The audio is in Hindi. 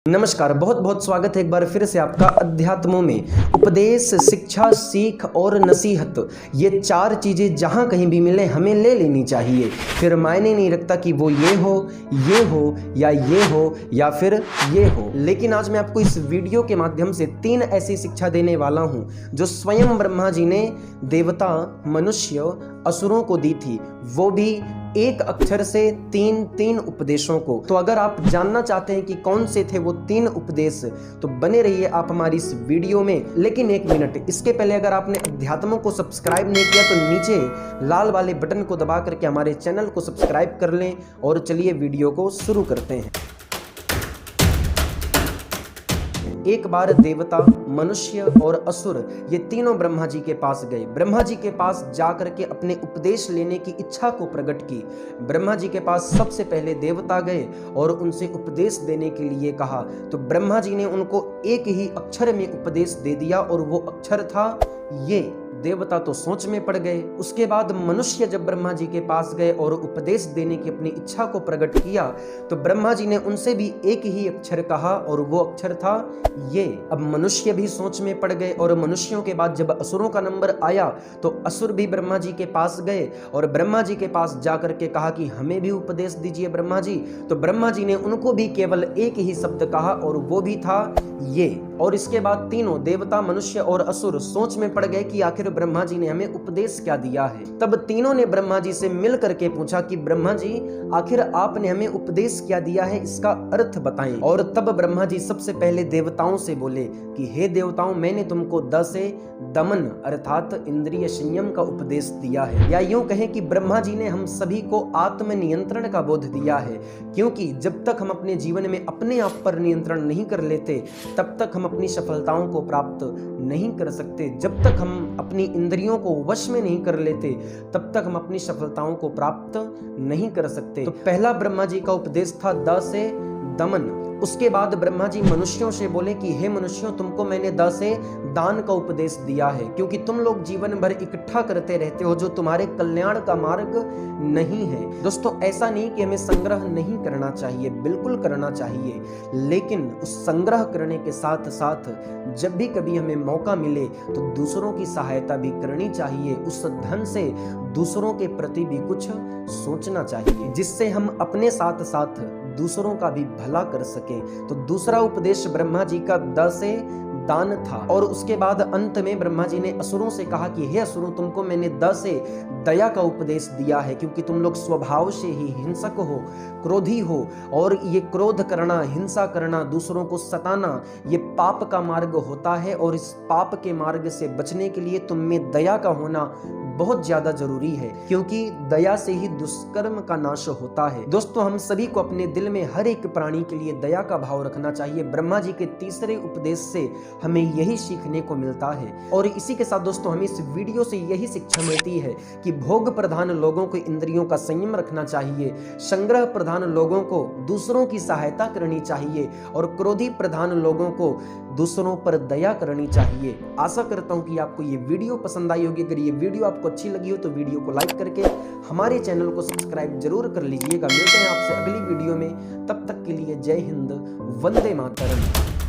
नमस्कार, बहुत बहुत स्वागत है एक बार फिर से आपका अध्यात्मों में। उपदेश, शिक्षा, सीख और नसीहत, ये चार चीज़ें जहाँ कहीं भी मिले हमें ले लेनी चाहिए। फिर मायने नहीं रखता कि वो ये हो या फिर ये हो। लेकिन आज मैं आपको इस वीडियो के माध्यम से 3 ऐसी शिक्षा देने वाला हूँ जो स्वयं ब्रह्मा जी ने देवता, मनुष्य, असुरों को दी थी, वो भी एक अक्षर से तीन उपदेशों को। तो अगर आप जानना चाहते हैं कि कौन से थे वो 3 उपदेश, तो बने रहिए आप हमारी इस वीडियो में। लेकिन एक मिनट, इसके पहले अगर आपने अध्यात्मों को सब्सक्राइब नहीं किया तो नीचे लाल वाले बटन को दबा करके हमारे चैनल को सब्सक्राइब कर लें और चलिए वीडियो को शुरू करते हैं। एक बार देवता, मनुष्य और असुर ये तीनों ब्रह्मा जी के पास गए। ब्रह्मा जी के पास जाकर के अपने उपदेश लेने की इच्छा को प्रकट की। ब्रह्मा जी के पास सबसे पहले देवता गए और उनसे उपदेश देने के लिए कहा, तो ब्रह्मा जी ने उनको एक ही अक्षर में उपदेश दे दिया और वो अक्षर था ये। देवता तो सोच में पड़ गए। उसके बाद मनुष्य जब ब्रह्मा जी के पास गए और उपदेश देने की अपनी इच्छा को प्रकट किया, तो ब्रह्मा जी ने उनसे भी एक ही अक्षर कहा और वो अक्षर था ये। अब मनुष्य भी सोच में पड़ गए और मनुष्यों के बाद जब असुरों का नंबर आया तो असुर भी ब्रह्मा जी के पास गए और ब्रह्मा जी के पास जाकर के कहा कि हमें भी उपदेश दीजिए ब्रह्मा जी। तो ब्रह्मा जी ने उनको भी केवल एक ही शब्द कहा और वो भी था ये। और इसके बाद तीनों देवता, मनुष्य और असुर सोच में पड़ गए कि आखिर ब्रह्मा जी ने हमें उपदेश क्या दिया है। तब तीनों ने ब्रह्मा जी से मिल करके पूछा कि ब्रह्मा जी, आखिर आपने हमें उपदेश क्या दिया है, इसका अर्थ बताएं। और तब ब्रह्मा जी सबसे पहले देवताओं से बोले कि हे देवताओं, मैंने तुमको द से दमन अर्थात इंद्रिय संयम का उपदेश दिया है। या यूं कहें कि ब्रह्मा जी ने हम सभी को आत्म नियंत्रण का बोध दिया है, क्योंकि जब तक हम अपने जीवन में अपने आप पर नियंत्रण नहीं कर लेते तब तक हम अपनी सफलताओं को प्राप्त नहीं कर सकते। जब तक हम अपनी इंद्रियों को वश में नहीं कर लेते तब तक हम अपनी सफलताओं को प्राप्त नहीं कर सकते। तो पहला ब्रह्मा जी का उपदेश था द से दमन। उसके बाद ब्रह्मा जी मनुष्यों से बोले कि हे मनुष्यों, तुमको मैंने द से दान का उपदेश दिया है, क्योंकि तुम लोग जीवन भर इकट्ठा करते रहते हो जो तुम्हारे कल्याण का मार्ग नहीं है। दोस्तों, ऐसा नहीं कि हमें संग्रह नहीं करना चाहिए, बिल्कुल करना चाहिए, लेकिन उस संग्रह करने के साथ साथ जब भी कभी हमें मौका मिले तो दूसरों की सहायता भी करनी चाहिए। उस धन से दूसरों के प्रति भी कुछ सोचना चाहिए, जिससे हम अपने साथ साथ दूसरों का भी भला कर सके। तो दूसरा उपदेश ब्रह्मा जी का द से दान था। और उसके बाद अंत में ब्रह्मा जी ने असुरों से कहा कि हे असुरों, तुमको मैंने द से दया का उपदेश दिया है, क्योंकि तुम लोग स्वभाव से ही हिंसक हो, क्रोधी हो, और ये क्रोध करना, हिंसा करना, दूसरों को सताना, ये पाप का मार्ग होता है। और इस पाप के मार्ग से बचने के लिए तुम में दया का होना बहुत ज्यादा जरूरी है, क्योंकि दया से ही दुष्कर्म का नाश होता है। दोस्तों, हम सभी को अपने दिल में हर एक प्राणी के लिए दया का भाव रखना चाहिए। ब्रह्मा जी के तीसरे उपदेश से हमें यही सीखने को मिलता है। और इसी के साथ दोस्तों, हमें इस वीडियो से यही शिक्षा मिलती है कि भोग प्रधान लोगों को इंद्रियों का संयम रखना चाहिए, संग्रह प्रधान लोगों को दूसरों की सहायता करनी चाहिए, और क्रोधी प्रधान लोगों को दूसरों पर दया करनी चाहिए। आशा करता हूं कि आपको ये वीडियो पसंद आई होगी। अगर ये वीडियो आपको अच्छी लगी हो तो वीडियो को लाइक करके हमारे चैनल को सब्सक्राइब जरूर कर लीजिएगा। मिलते हैं आपसे अगली वीडियो में, तब तक के लिए जय हिंद, वंदे मातरम।